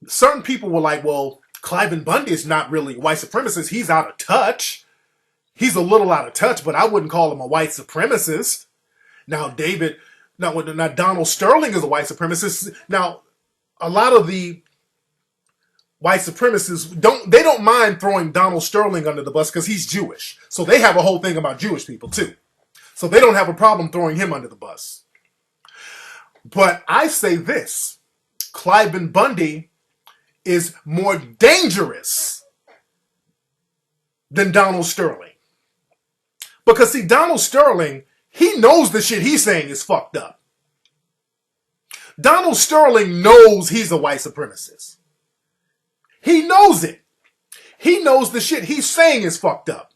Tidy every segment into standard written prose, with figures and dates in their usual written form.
certain people were like, well, Cliven Bundy is not really a white supremacist. He's out of touch. He's a little out of touch, but I wouldn't call him a white supremacist. Now, now Donald Sterling is a white supremacist. Now, a lot of the white supremacists don't mind throwing Donald Sterling under the bus because he's Jewish. So they have a whole thing about Jewish people too. So they don't have a problem throwing him under the bus. But I say this, Cliven Bundy is more dangerous than Donald Sterling. Because see, Donald Sterling, he knows the shit he's saying is fucked up. Donald Sterling knows he's a white supremacist. He knows it. He knows the shit he's saying is fucked up.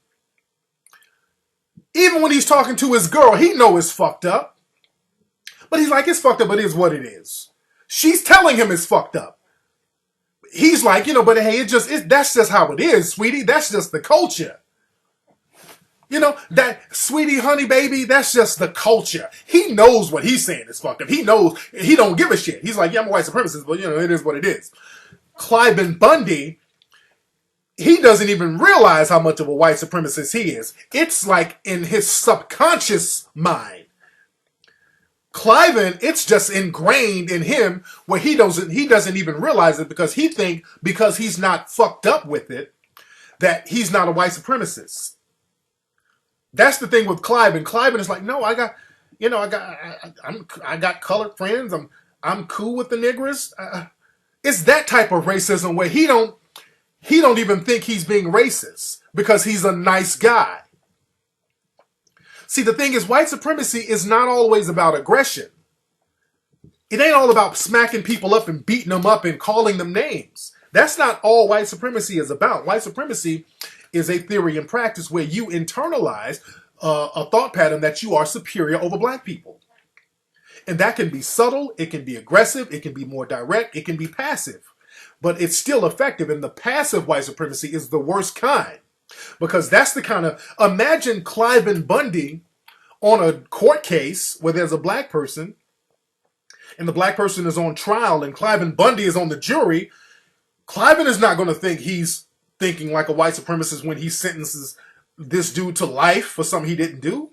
Even when he's talking to his girl, he knows it's fucked up. But he's like, it's fucked up, but it is what it is. She's telling him it's fucked up. He's like, but hey, that's just how it is, sweetie. That's just the culture. That sweetie, honey, baby, that's just the culture. He knows what he's saying is fucked up. He knows, he don't give a shit. He's like, yeah, I'm a white supremacist, but it is what it is. Cliven Bundy, he doesn't even realize how much of a white supremacist he is. It's like in his subconscious mind. Cliven, it's just ingrained in him where he doesn't even realize it because because he's not fucked up with it, that he's not a white supremacist. That's the thing with Cliven. Cliven is like, no, I got colored friends. I'm cool with the niggers. It's that type of racism where he don't even think he's being racist because he's a nice guy. See, the thing is, white supremacy is not always about aggression. It ain't all about smacking people up and beating them up and calling them names. That's not all white supremacy is about. White supremacy is a theory and practice where you internalize a thought pattern that you are superior over black people. And that can be subtle, it can be aggressive, it can be more direct, it can be passive. But it's still effective, and the passive white supremacy is the worst kind. Because that's the kind of, imagine Cliven Bundy on a court case where there's a black person, and the black person is on trial, and Cliven Bundy is on the jury. Cliven is not going to think he's thinking like a white supremacist when he sentences this dude to life for something he didn't do.